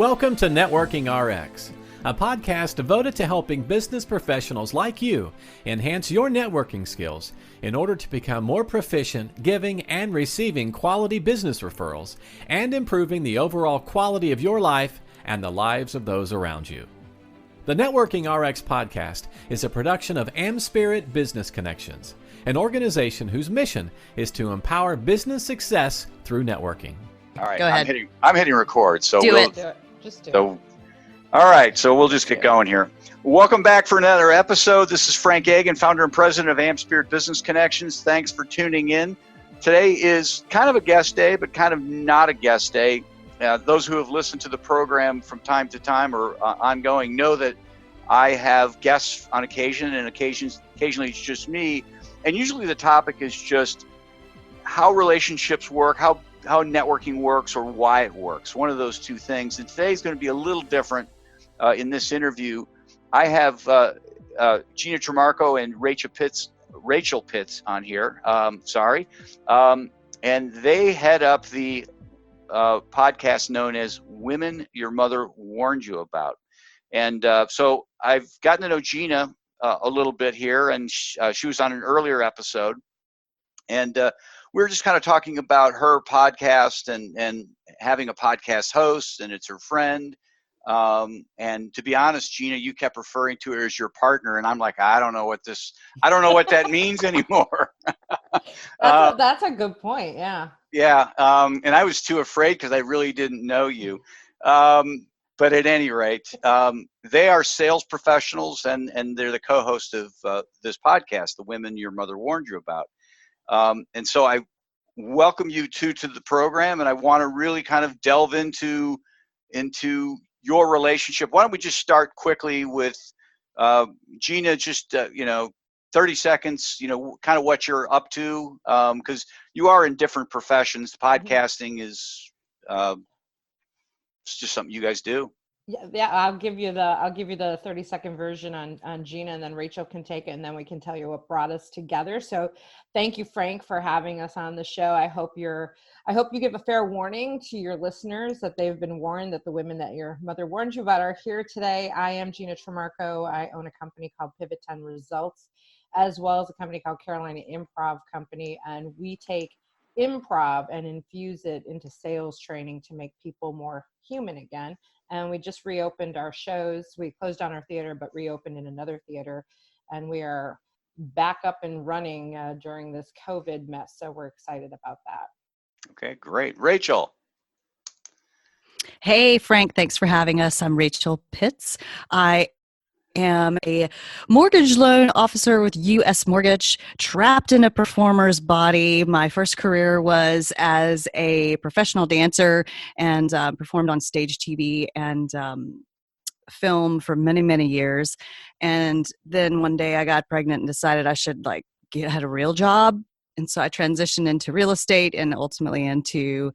Welcome to Networking RX, a podcast devoted to helping business professionals like you enhance your networking skills in order to become more proficient giving and receiving quality business referrals and improving the overall quality of your life and the lives of those around you. The Networking RX podcast is a production of AmSpirit Business Connections, an organization whose mission is to empower business success through networking. All right, Go ahead. I'm hitting record. So Do it. Just do it. All right, so we'll just get going here. Welcome back for another episode. This is Frank Agin, founder and president of AmSpirit Business Connections. Thanks for tuning in. Today is kind of a guest day, but kind of not a guest day. Those who have listened to the program from time to time or ongoing know that I have guests on occasion, and occasionally it's just me. And usually the topic is just how relationships work, how networking works, or why it works. One of those two things. And today's going to be a little different in this interview. I have Gina Tremarco and Rachel Pitts on here. And they head up the podcast known as Women Your Mother Warned You About. And so I've gotten to know Gina a little bit here, and she was on an earlier episode. And we were just kind of talking about her podcast and having a podcast host, and it's her friend. And to be honest, Gina, you kept referring to her as your partner, and I'm like, I don't know what that means anymore. That's a good point. Yeah. Yeah. And I was too afraid because I really didn't know you. But at any rate, they are sales professionals, and they're the co-host of this podcast, The Women Your Mother Warned You About. And so I welcome you to the program, and I want to really kind of delve into your relationship. Why don't we just start quickly with Gina, just 30 seconds, kind of what you're up to, because you are in different professions. Podcasting is it's just something you guys do. Yeah. I'll give you the 30-second version on Gina, and then Rachel can take it, and then we can tell you what brought us together. So thank you, Frank, for having us on the show. I hope you give a fair warning to your listeners that they've been warned that the women that your mother warned you about are here today. I am Gina Tremarco. I own a company called Pivot 10 Results, as well as a company called Carolina Improv Company, and we take improv and infuse it into sales training to make people more human again. And we just reopened our shows. We closed down our theater, but reopened in another theater. And we are back up and running during this COVID mess. So we're excited about that. Okay, great. Rachel. Hey, Frank, thanks for having us. I'm Rachel Pitts. I am a mortgage loan officer with U.S. Mortgage, trapped in a performer's body. My first career was as a professional dancer and performed on stage TV and film for many, many years. And then one day I got pregnant and decided I should get a real job. And so I transitioned into real estate and ultimately into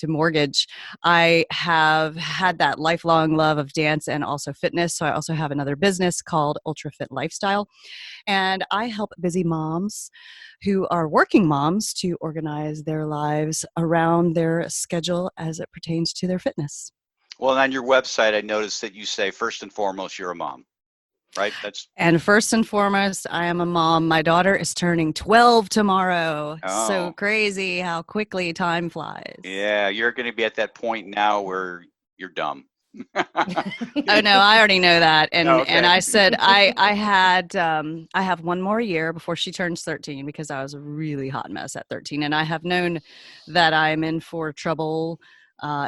mortgage. I have had that lifelong love of dance and also fitness. So I also have another business called Ultra Fit Lifestyle. And I help busy moms who are working moms to organize their lives around their schedule as it pertains to their fitness. Well, on your website, I noticed that you say, first and foremost, you're a mom. Right. And first and foremost, I am a mom. My daughter is turning 12 tomorrow. Oh. So crazy how quickly time flies. Yeah, you're going to be at that point now where you're dumb. Oh no, I already know that. And Okay. and I said I have one more year before she turns 13 because I was a really hot mess at 13, and I have known that I'm in for trouble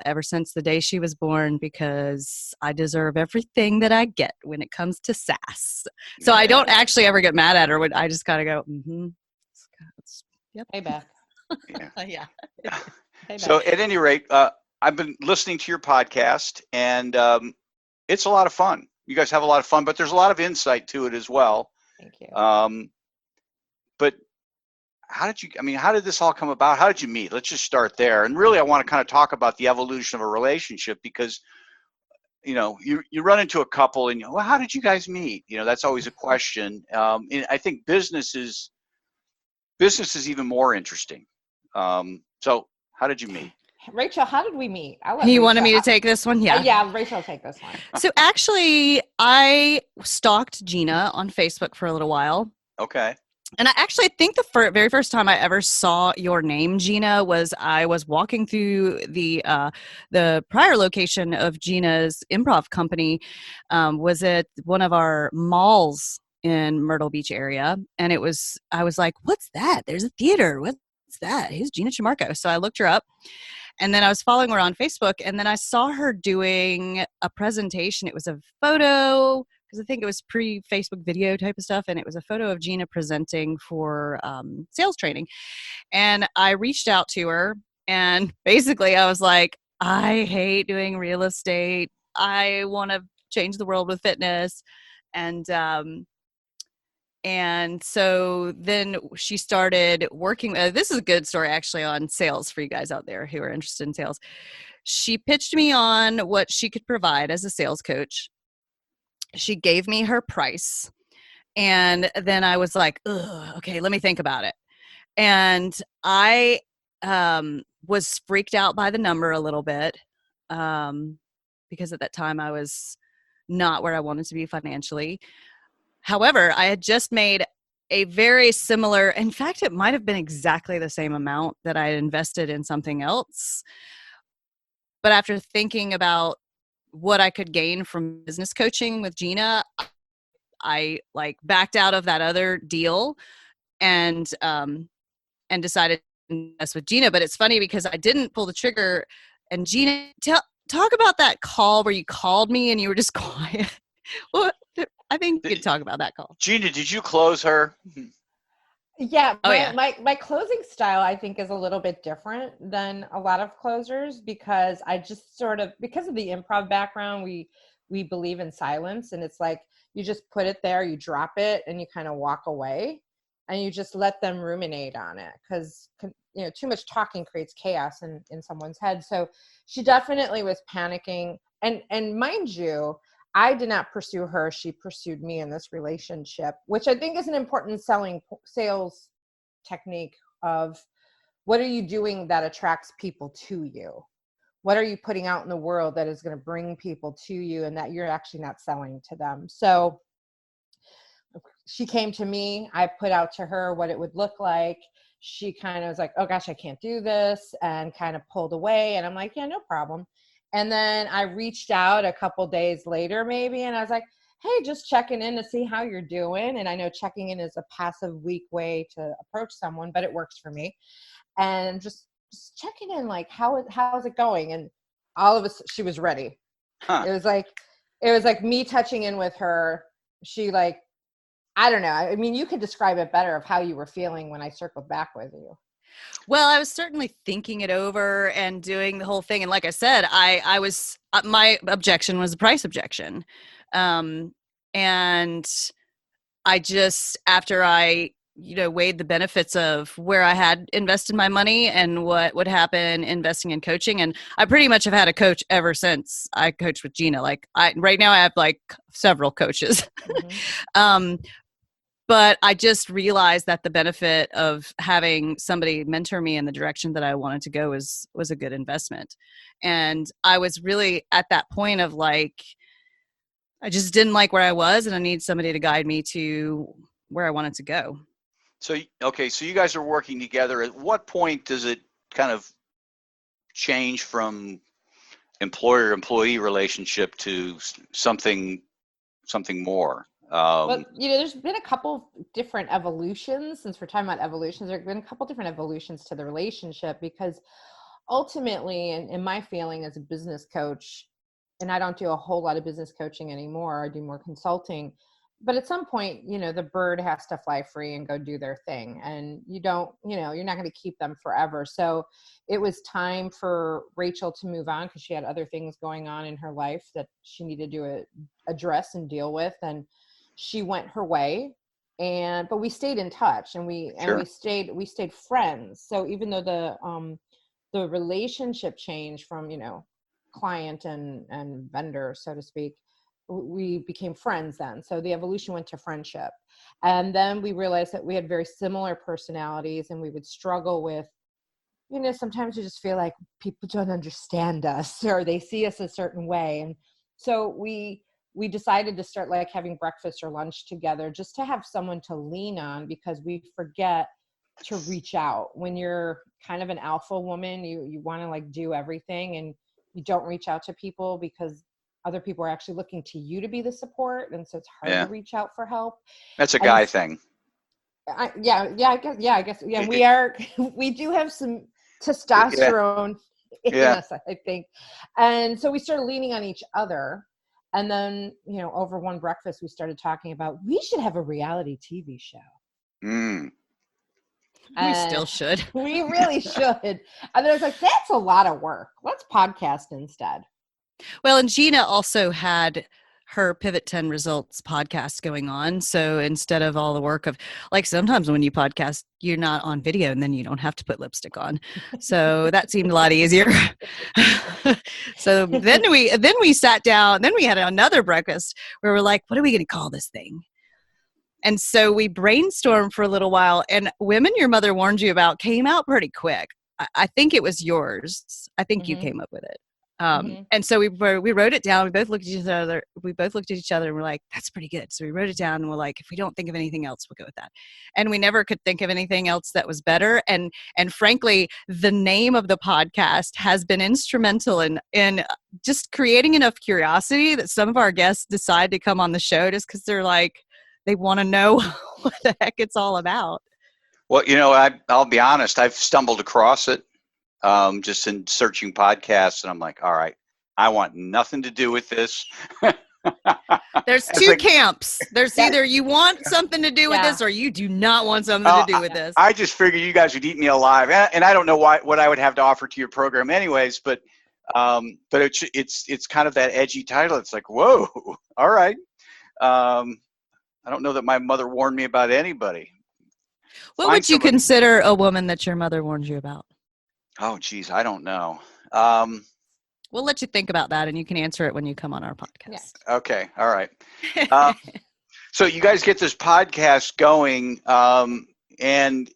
ever since the day she was born, because I deserve everything that I get when it comes to sass. So I don't actually ever get mad at her. I just gotta go, Yep. Payback. Yeah. Yeah. Payback. So at any rate, I've been listening to your podcast, and it's a lot of fun. You guys have a lot of fun, but there's a lot of insight to it as well. Thank you. But how did this all come about? How did you meet? Let's just start there. And really, I want to kind of talk about the evolution of a relationship, because, you run into a couple and, well, how did you guys meet? That's always a question. And I think business is even more interesting. So how did you meet? Rachel, how did we meet? I'll let You Rachel, wanted me to take this one? Yeah. yeah, Rachel, take this one. So actually, I stalked Gina on Facebook for a little while. Okay. And I actually think the very first time I ever saw your name, Gina, was I was walking through the prior location of Gina's improv company. Was at one of our malls in Myrtle Beach area, and I was like, "What's that? There's a theater. What's that? Who's Gina Chimarco?" So I looked her up, and then I was following her on Facebook, and then I saw her doing a presentation. It was a photo, because I think it was pre-Facebook video type of stuff, and it was a photo of Gina presenting for sales training. And I reached out to her, and basically I was like, I hate doing real estate. I want to change the world with fitness. And so then she started working. This is a good story, actually, on sales for you guys out there who are interested in sales. She pitched me on what she could provide as a sales coach. She gave me her price. And then I was like, ugh, okay, let me think about it. And I was freaked out by the number a little bit because at that time I was not where I wanted to be financially. However, I had just made a very similar, in fact, it might have been exactly the same amount that I had invested in something else. But after thinking about what I could gain from business coaching with Gina, I like backed out of that other deal and decided to invest with Gina. But it's funny because I didn't pull the trigger. And Gina, talk about that call where you called me and you were just quiet. Well, I think you could talk about that call. Gina, did you close her? Yeah, yeah. My closing style, I think, is a little bit different than a lot of closers, because I just sort of, because of the improv background, we believe in silence, and it's like you just put it there, you drop it, and you kind of walk away, and you just let them ruminate on it, because too much talking creates chaos in someone's head. So she definitely was panicking, and mind you, I did not pursue her. She pursued me in this relationship, which I think is an important sales technique of what are you doing that attracts people to you? What are you putting out in the world that is going to bring people to you and that you're actually not selling to them? So she came to me. I put out to her what it would look like. She kind of was like, oh gosh, I can't do this, and kind of pulled away. And I'm like, yeah, no problem. And then I reached out a couple days later maybe, and I was like, hey, just checking in to see how you're doing. And I know checking in is a passive, weak way to approach someone, but it works for me. And just checking in, like, how's it going? And all of us, she was ready. Huh. It was like me touching in with her. She like, I don't know. I mean, you could describe it better of how you were feeling when I circled back with you. Well, I was certainly thinking it over and doing the whole thing. And like I said, I was, my objection was a price objection. And I just, after I, weighed the benefits of where I had invested my money and what would happen investing in coaching. And I pretty much have had a coach ever since I coached with Gina. Like right now I have like several coaches. Mm-hmm. But I just realized that the benefit of having somebody mentor me in the direction that I wanted to go was a good investment. And I was really at that point of like, I just didn't like where I was, and I need somebody to guide me to where I wanted to go. So, okay, so you guys are working together. At what point does it kind of change from employer-employee relationship to something more? Well, there's been a couple different evolutions. Since we're talking about evolutions, there have been a couple different evolutions to the relationship, because ultimately, in my feeling as a business coach, and I don't do a whole lot of business coaching anymore, I do more consulting, but at some point, the bird has to fly free and go do their thing, and you're not going to keep them forever. So it was time for Rachel to move on, because she had other things going on in her life that she needed to address and deal with, and she went her way. But we stayed in touch, and we stayed friends. So even though the relationship changed from client and vendor, so to speak, we became friends then. So the evolution went to friendship. And then we realized that we had very similar personalities, and we would struggle with sometimes we just feel like people don't understand us or they see us a certain way. And so we decided to start like having breakfast or lunch together just to have someone to lean on, because we forget to reach out. When you're kind of an alpha woman, you want to like do everything, and you don't reach out to people because other people are actually looking to you to be the support. And so it's hard to reach out for help. That's a guy thing. I guess. We do have some testosterone in us, I think. And so we started leaning on each other. And then, over one breakfast, we started talking about, we should have a reality TV show. We still should. We really should. And then I was like, that's a lot of work. Let's podcast instead. Well, and Gina also had her Pivot 10 Results podcast going on. So instead of all the work of, like, sometimes when you podcast, you're not on video and then you don't have to put lipstick on. So that seemed a lot easier. So then we sat down, then we had another breakfast where we're like, what are we going to call this thing? And so we brainstormed for a little while, and Women Your Mother Warned You About came out pretty quick. I think it was yours. I think you came up with it. And so we wrote it down. We both looked at each other and we're like, that's pretty good. So we wrote it down and we're like, if we don't think of anything else, we'll go with that. And we never could think of anything else that was better. And frankly, the name of the podcast has been instrumental in just creating enough curiosity that some of our guests decide to come on the show just because they're like, they want to know what the heck it's all about. Well, I'll be honest, I've stumbled across it. Just in searching podcasts, and I'm like, all right, I want nothing to do with this. There's two camps. There's either you want something to do with this, or you do not want something to do with this. I just figured you guys would eat me alive, and I don't know what I would have to offer to your program, anyways. But it's kind of that edgy title. It's like, whoa, all right. I don't know that my mother warned me about anybody. What would you consider a woman that your mother warned you about? Oh, geez, I don't know. We'll let you think about that, and you can answer it when you come on our podcast. Yeah. Okay, all right. So you guys get this podcast going, and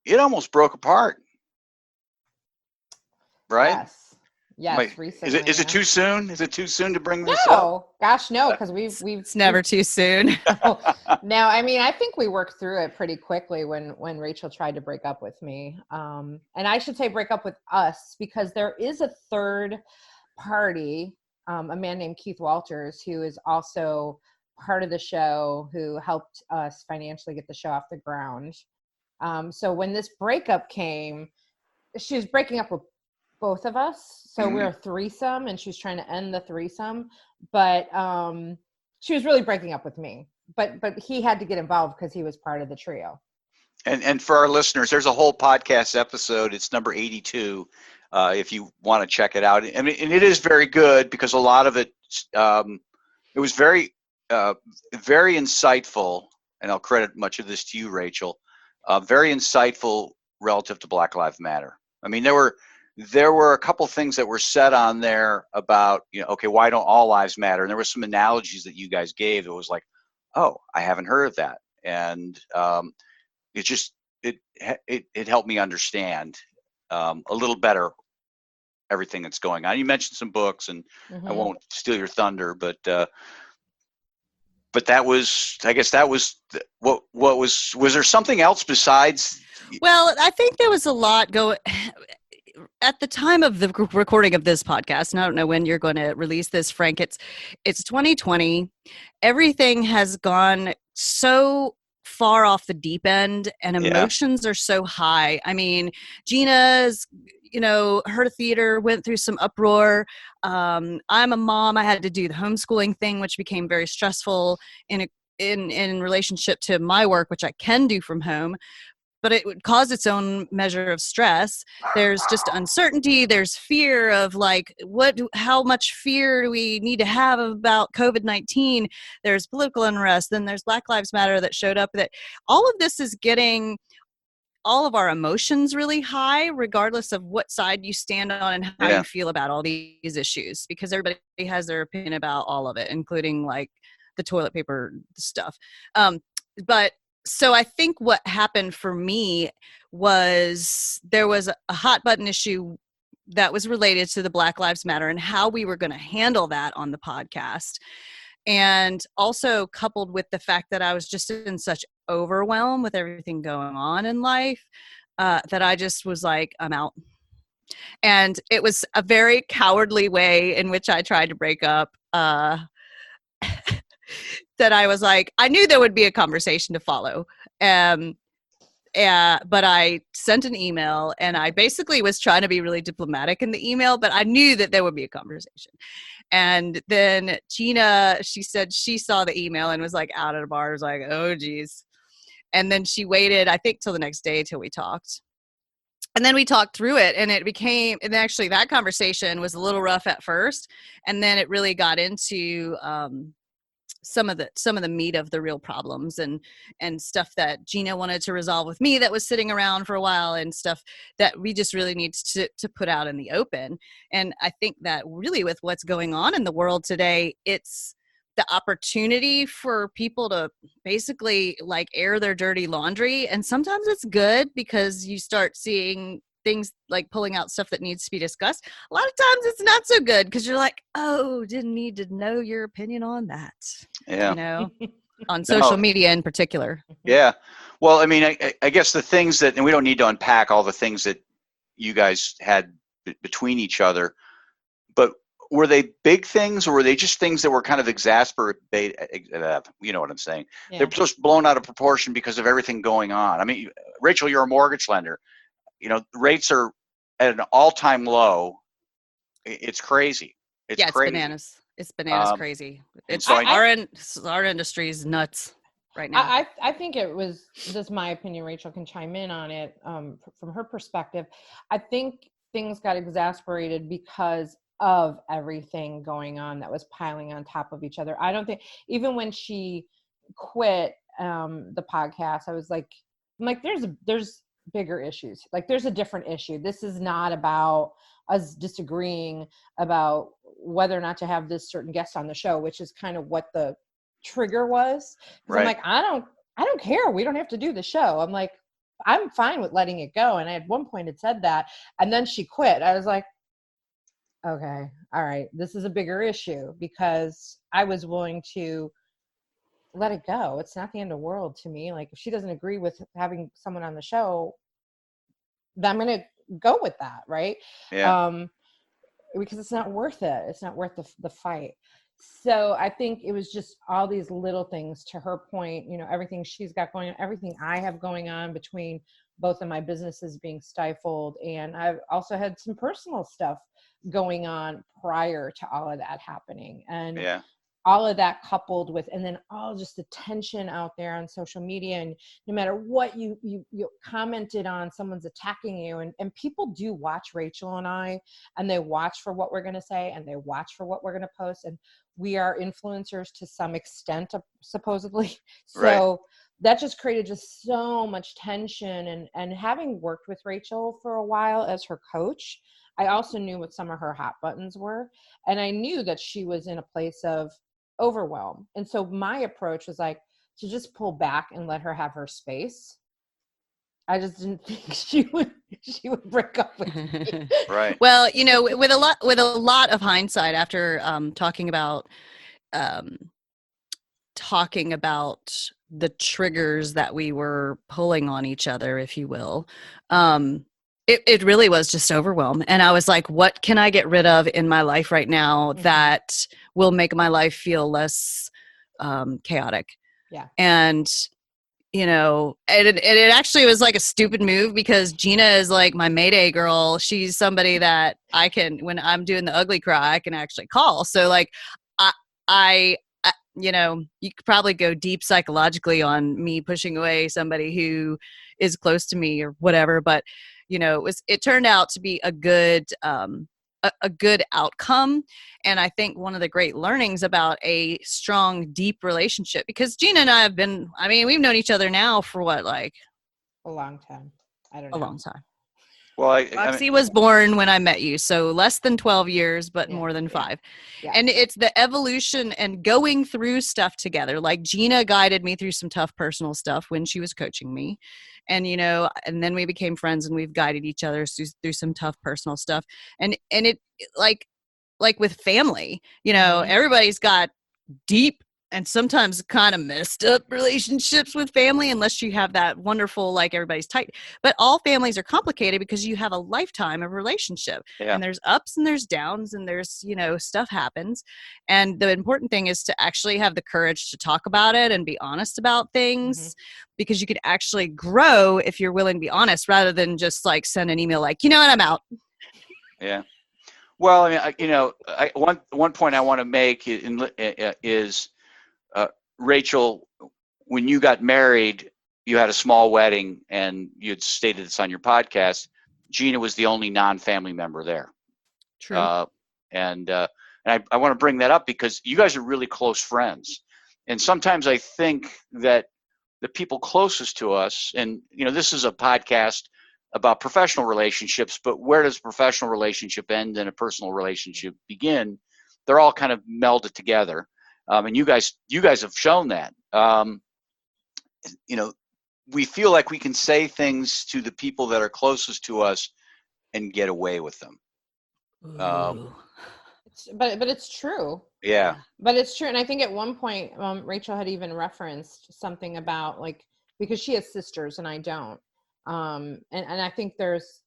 it almost broke apart, right? Yes, recently. Is it too soon? Is it too soon to bring this up? No, gosh, no, because we've It's never too soon. No, I mean, I think we worked through it pretty quickly when Rachel tried to break up with me. And I should say break up with us, because there is a third party, a man named Keith Walters, who is also part of the show, who helped us financially get the show off the ground. So when this breakup came, she was breaking up with both of us. So we're a threesome, and she was trying to end the threesome, but she was really breaking up with me. But he had to get involved because he was part of the trio. And for our listeners, there's a whole podcast episode. It's number 82. If you want to check it out. I mean, and it is very good, because a lot of it, it was very, very insightful. And I'll credit much of this to you, Rachel. Very insightful relative to Black Lives Matter. I mean, there were a couple things that were said on there about, okay, why don't all lives matter? And there were some analogies that you guys gave. It was like, oh, I haven't heard of that. And it helped me understand a little better everything that's going on. You mentioned some books, and I won't steal your thunder, but that was, I guess that was what was there something else besides? Well, I think there was a lot going at the time of the recording of this podcast. And I don't know when you're going to release this, Frank. It's 2020. Everything has gone so far off the deep end, and emotions are so high. I mean, Gina's, her theater went through some uproar. I'm a mom. I had to do the homeschooling thing, which became very stressful in relationship to my work, which I can do from home. But it would cause its own measure of stress. There's just uncertainty. There's fear of how much fear do we need to have about COVID-19? There's political unrest. Then there's Black Lives Matter that showed up. That all of this is getting all of our emotions really high, regardless of what side you stand on and how you feel about all these issues, because everybody has their opinion about all of it, including like the toilet paper stuff. But so I think what happened for me was there was a hot button issue that was related to the Black Lives Matter and how we were going to handle that on the podcast. And also coupled with the fact that I was just in such overwhelm with everything going on in life, that I just was like, I'm out. And it was a very cowardly way in which I tried to break up. That I was like, I knew there would be a conversation to follow. But I sent an email, and I basically was trying to be really diplomatic in the email, but I knew that there would be a conversation. And then Gina, she said she saw the email and was like out at a bar. I was like, oh, geez. And then she waited, I think, till the next day till we talked. And then we talked through it, and and actually that conversation was a little rough at first. And then it really got into some of the meat of the real problems and stuff that Gina wanted to resolve with me that was sitting around for a while, and stuff that we just really need to put out in the open. And I think that really with what's going on in the world today, it's the opportunity for people to basically like air their dirty laundry. And sometimes it's good because you start seeing things like pulling out stuff that needs to be discussed. A lot of times it's not so good because you're like, oh, didn't need to know your opinion on that. Yeah. You know, on social media in particular. Yeah. Well, I mean, I guess the things that, and we don't need to unpack all the things that you guys had between each other, but were they big things, or were they just things that were kind of exasperated? You know what I'm saying? Yeah. They're just blown out of proportion because of everything going on. I mean, Rachel, you're a mortgage lender. You know, rates are at an all-time low. It's crazy. It's crazy. Bananas. It's bananas crazy. It's so our industry is nuts right now. I think it was just my opinion. Rachel can chime in on it from her perspective. I think things got exasperated because of everything going on that was piling on top of each other. I don't think, even when she quit the podcast, I was like, there's bigger issues. Like, there's a different issue. This is not about us disagreeing about whether or not to have this certain guest on the show, which is kind of what the trigger was. Right. I'm like, I don't care. We don't have to do the show. I'm like, I'm fine with letting it go. And I, at one point, had said that, and then she quit. I was like, okay, all right, this is a bigger issue, because I was willing to let it go. It's not the end of the world to me. Like, if she doesn't agree with having someone on the show, then I'm going to go with that. Right. Yeah. Because it's not worth it. It's not worth the fight. So I think it was just all these little things, to her point, you know, everything she's got going on, everything I have going on, between both of my businesses being stifled. And I've also had some personal stuff going on prior to all of that happening. And all of that coupled with, and then all just the tension out there on social media, and no matter what you commented on, someone's attacking you, and people do watch Rachel and I, and they watch for what we're going to say, and they watch for what we're going to post, and we are influencers to some extent, supposedly. So that just created just so much tension. And having worked with Rachel for a while as her coach, I also knew what some of her hot buttons were, and I knew that she was in a place of overwhelm. And so my approach was like to just pull back and let her have her space. I just didn't think she would break up with me. Right. Well, you know, with a lot of hindsight, after talking about the triggers that we were pulling on each other, if you will, it really was just overwhelm. And I was like, what can I get rid of in my life right now that will make my life feel less chaotic? Yeah. And, you know, it actually was like a stupid move, because Gina is like my Mayday girl. She's somebody that I can, when I'm doing the ugly cry, I can actually call. So like, I you know, you could probably go deep psychologically on me pushing away somebody who is close to me or whatever, but you know, it turned out to be a good outcome. And I think one of the great learnings about a strong, deep relationship, because Gina and I we've known each other now for what, like a long time. I don't know. A long time. Well, Roxy was born when I met you, so less than 12 years, but more than 5. Yeah. And it's the evolution and going through stuff together. Like Gina guided me through some tough personal stuff when she was coaching me. And, and then we became friends and we've guided each other through some tough personal stuff. And it like with family, everybody's got deep and sometimes kind of messed up relationships with family, unless you have that wonderful, like everybody's tight. But all families are complicated because you have a lifetime of relationship, and there's ups and there's downs, and there's, stuff happens. And the important thing is to actually have the courage to talk about it and be honest about things, because you could actually grow if you're willing to be honest, rather than just like send an email like, what, I'm out. Yeah. Well, I mean, one point I want to make is, Rachel, when you got married, you had a small wedding, and you'd stated this on your podcast. Gina was the only non-family member there. True. And I want to bring that up because you guys are really close friends. And sometimes I think that the people closest to us, and this is a podcast about professional relationships, but where does a professional relationship end and a personal relationship begin? They're all kind of melded together. And you guys have shown that. We feel like we can say things to the people that are closest to us and get away with them. But it's true. Yeah. But it's true. And I think at one point, Rachel had even referenced something about, like, because she has sisters and I don't. And I think there's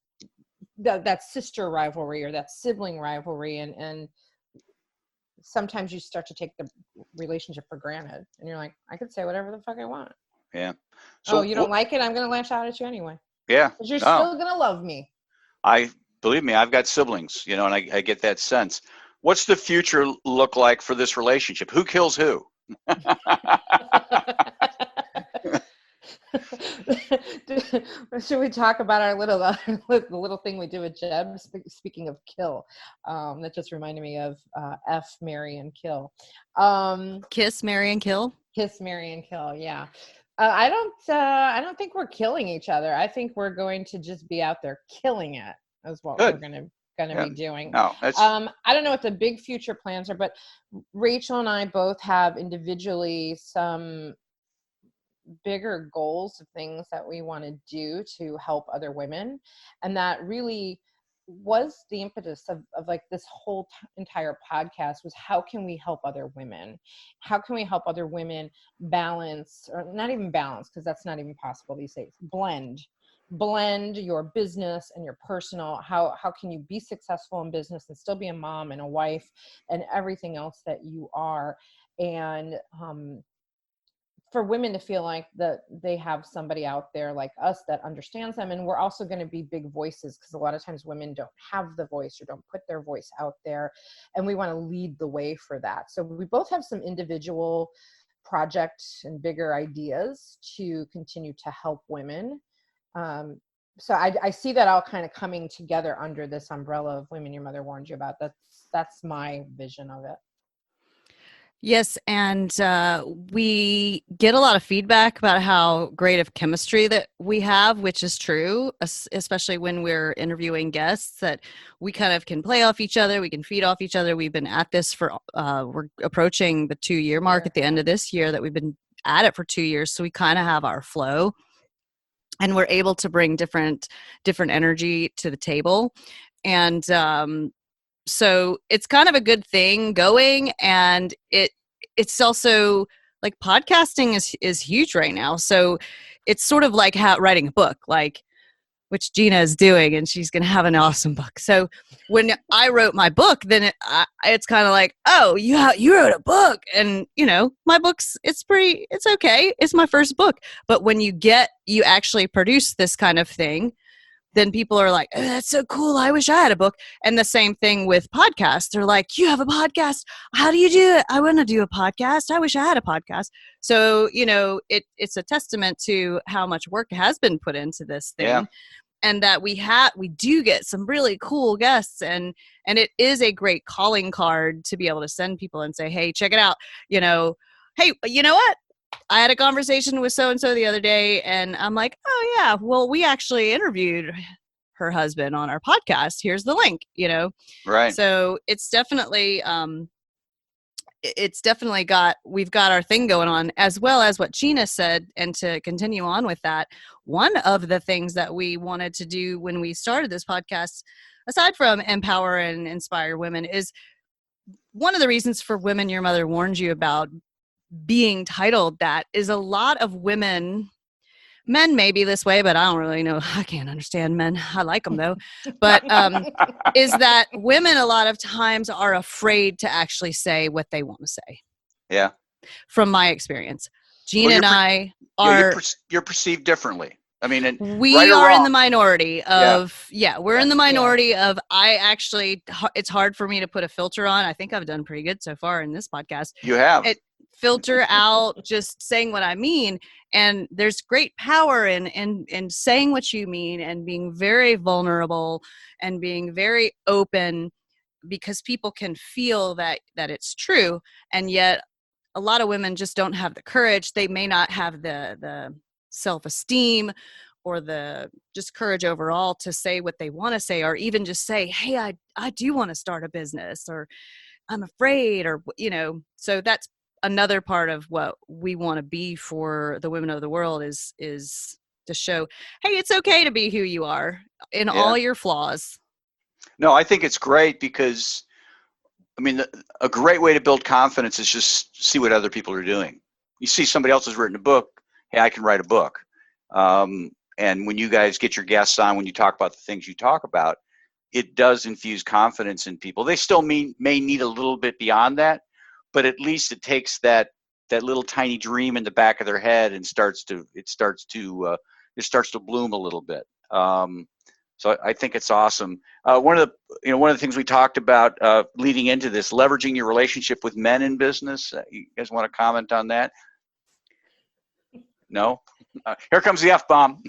that sister rivalry or that sibling rivalry. And sometimes you start to take the relationship for granted, and you're like, I could say whatever the fuck I want. Yeah. So you don't like it? I'm going to lash out at you anyway. Yeah. Because you're still going to love me. Believe me, I've got siblings, and I get that sense. What's the future look like for this relationship? Who kills who? Should we talk about our little thing we do with Jeb? Speaking of kill, that just reminded me of F, marry, and kill. Kiss, marry, and kill. Kiss, marry, and kill. Yeah. I don't think we're killing each other. I think we're going to just be out there killing it. Is what we're going to be doing. No, I don't know what the big future plans are, but Rachel and I both have individually some bigger goals of things that we want to do to help other women. And that really was the impetus of like this whole entire podcast, was how can we help other women? How can we help other women balance, or not even balance, because that's not even possible these days, blend your business and your personal. How can you be successful in business and still be a mom and a wife and everything else that you are? And for women to feel like that they have somebody out there like us that understands them. And we're also going to be big voices, because a lot of times women don't have the voice or don't put their voice out there. And we want to lead the way for that. So we both have some individual projects and bigger ideas to continue to help women. So I see that all kind of coming together under this umbrella of Women Your Mother Warned You About. That's my vision of it. Yes, and we get a lot of feedback about how great of chemistry that we have, which is true, especially when we're interviewing guests, that we kind of can play off each other, we can feed off each other. We've been at this for, we're approaching the 2-year mark at the end of this year, that we've been at it for 2 years, so we kind of have our flow, and we're able to bring different energy to the table. And so it's kind of a good thing going, and it's also like podcasting is huge right now. So it's sort of like writing a book, like, which Gina is doing, and she's going to have an awesome book. So when I wrote my book, then it's kind of like, oh, you wrote a book, and my book's it's okay. It's my first book. But when you actually produce this kind of thing, then people are like, oh, that's so cool. I wish I had a book. And the same thing with podcasts. They're like, you have a podcast. How do you do it? I want to do a podcast. I wish I had a podcast. So, it's a testament to how much work has been put into this thing. Yeah. And that we do get some really cool guests, and it is a great calling card to be able to send people and say, hey, check it out. Hey, you know what? I had a conversation with so-and-so the other day, and I'm like, oh yeah, well, we actually interviewed her husband on our podcast. Here's the link, Right. So it's definitely we've got our thing going on, as well as what Gina said. And to continue on with that, one of the things that we wanted to do when we started this podcast, aside from empower and inspire women, is one of the reasons for Women Your Mother Warned You About being titled that is a lot of women. Men may be this way, but I don't really know. I can't understand men. I like them though. But is that women a lot of times are afraid to actually say what they want to say. Yeah. From my experience, Gina and I are. You're perceived differently. I mean, we right are wrong, in the minority of, we're in the minority of, it's hard for me to put a filter on. I think I've done pretty good so far in this podcast. You have. Filter out just saying what I mean. And there's great power in saying what you mean and being very vulnerable and being very open, because people can feel that it's true. And yet a lot of women just don't have the courage. They may not have the self-esteem or the just courage overall to say what they want to say, or even just say, hey, I do want to start a business, or I'm afraid, or, so that's another part of what we want to be for the women of the world is to show, hey, it's okay to be who you are in all your flaws. No, I think it's great because, I mean, a great way to build confidence is just see what other people are doing. You see somebody else has written a book. Hey, I can write a book. And when you guys get your guests on, when you talk about the things you talk about, it does infuse confidence in people. They still may need a little bit beyond that, but at least it takes that little tiny dream in the back of their head and starts to bloom a little bit. So I think it's awesome. One of the things we talked about leading into this, leveraging your relationship with men in business. You guys want to comment on that? No? Here comes the F-bomb.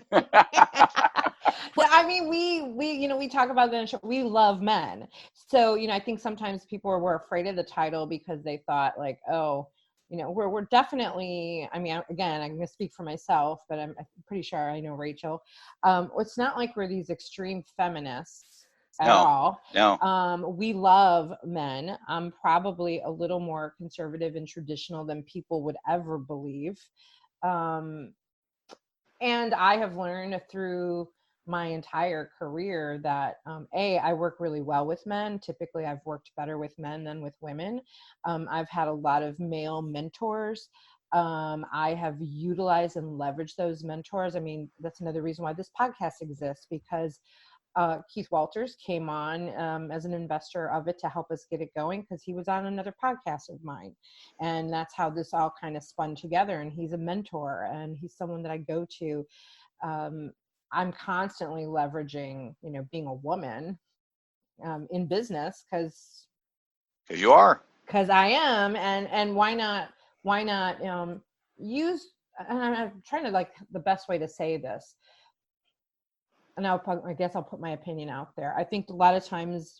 Well, I mean, we talk about that. We love men. So, I think sometimes people were afraid of the title because they thought like, oh, we're definitely, I mean, again, I'm going to speak for myself, but I'm pretty sure I know Rachel. It's not like we're these extreme feminists at all. No. We love men. I'm probably a little more conservative and traditional than people would ever believe. And I have learned through my entire career that, I work really well with men. Typically, I've worked better with men than with women. I've had a lot of male mentors. I have utilized and leveraged those mentors. I mean, that's another reason why this podcast exists, because Keith Walters came on as an investor of it to help us get it going, because he was on another podcast of mine. And that's how this all kind of spun together. And he's a mentor, and he's someone that I go to. I'm constantly leveraging, being a woman in business because you are. Because I am, and why not use? And I'm trying to the best way to say this. And I guess I'll put my opinion out there. I think a lot of times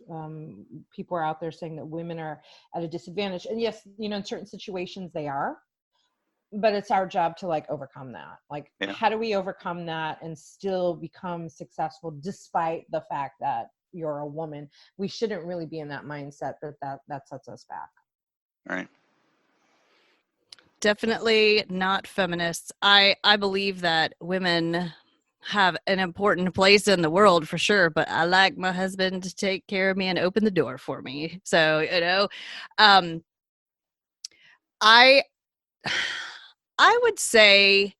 people are out there saying that women are at a disadvantage, and yes, in certain situations they are. But it's our job to overcome that. How do we overcome that and still become successful despite the fact that you're a woman? We shouldn't really be in that mindset that sets us back. Right. Definitely not feminists. I believe that women have an important place in the world for sure, but I like my husband to take care of me and open the door for me. So, I would say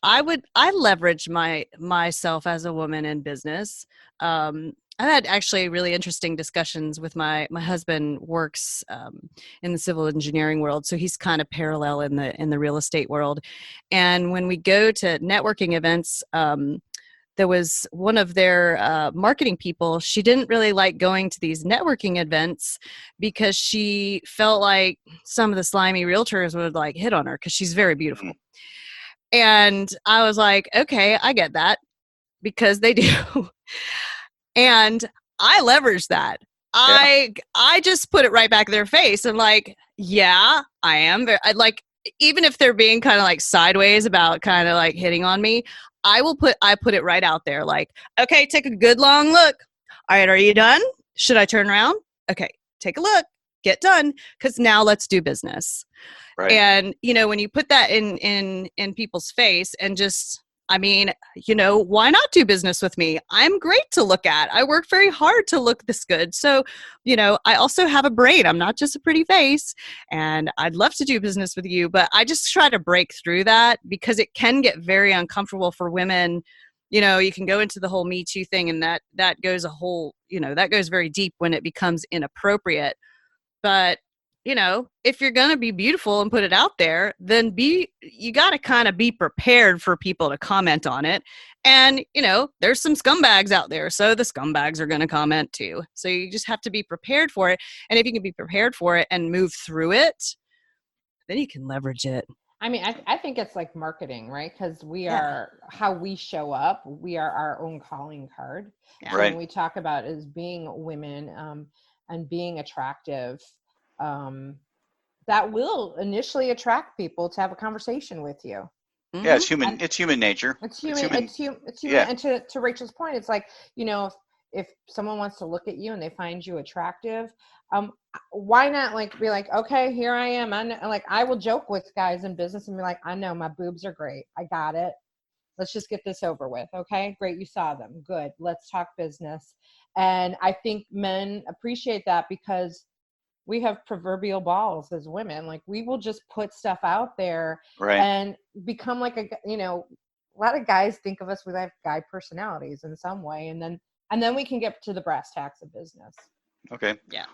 I leverage myself as a woman in business. I've had actually really interesting discussions with my husband works in the civil engineering world. So he's kind of parallel in the real estate world. And when we go to networking events, there was one of their marketing people. She didn't really like going to these networking events because she felt like some of the slimy realtors would hit on her because she's very beautiful. And I was like, okay, I get that, because they do. And I leverage that. I just put it right back in their face. I'm like, yeah, I am. Even if they're being kind of sideways about kind of hitting on me, I put it right out there. Like, okay, take a good long look. All right, are you done? Should I turn around? Okay, take a look, get done, because now let's do business. Right. And, when you put that in people's face and just, why not do business with me? I'm great to look at. I work very hard to look this good. So, I also have a brain. I'm not just a pretty face, and I'd love to do business with you, but I just try to break through that because it can get very uncomfortable for women. You can go into the whole Me Too thing, and that goes that goes very deep when it becomes inappropriate. But if you're going to be beautiful and put it out there, then you got to kind of be prepared for people to comment on it. And, there's some scumbags out there. So the scumbags are going to comment too. So you just have to be prepared for it. And if you can be prepared for it and move through it, then you can leverage it. I mean, I think it's like marketing, right? Because we are how we show up. We are our own calling card. Yeah. So Right. when we talk about is being women and being attractive, that will initially attract people to have a conversation with you. Mm-hmm. Yeah, it's human. It's human nature. It's human. It's human. Yeah. And to Rachel's point, it's like, if someone wants to look at you and they find you attractive, why not be like, okay, here I am. I will joke with guys in business and be like, I know my boobs are great. I got it. Let's just get this over with. Okay, great. You saw them. Good. Let's talk business. And I think men appreciate that because we have proverbial balls as women. Like, we will just put stuff out there Right. and become like a lot of guys think of us, we have guy personalities in some way. And then we can get to the brass tacks of business. Okay. Yeah.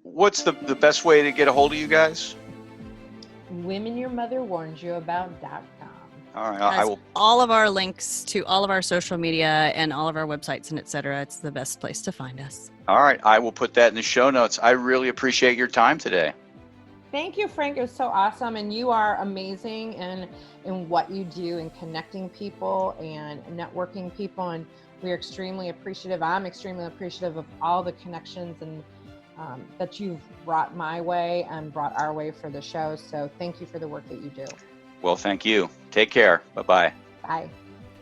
What's the best way to get a hold of you guys? womenyourmotherwarnsyouabout.com. All right. I will. All of our links to all of our social media and all of our websites and etc. It's the best place to find us. All right. I will put that in the show notes. I really appreciate your time today. Thank you, Frank. It was so awesome. And you are amazing in what you do in connecting people and networking people. And we're extremely appreciative. I'm extremely appreciative of all the connections and that you've brought my way and brought our way for the show. So thank you for the work that you do. Well, thank you. Take care. Bye-bye. Bye.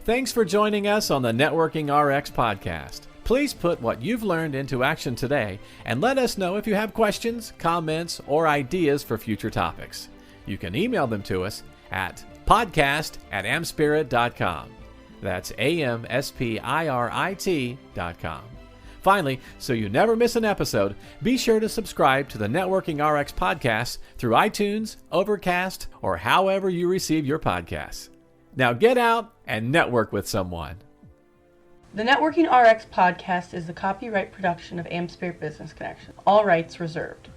Thanks for joining us on the Networking RX podcast. Please put what you've learned into action today and let us know if you have questions, comments, or ideas for future topics. You can email them to us at podcast@amspirit.com. That's AmSpirit.com. Finally, so you never miss an episode, be sure to subscribe to the Networking RX podcast through iTunes, Overcast, or however you receive your podcasts. Now get out and network with someone. The Networking RX podcast is the copyright production of AmSpirit Business Connections. All rights reserved.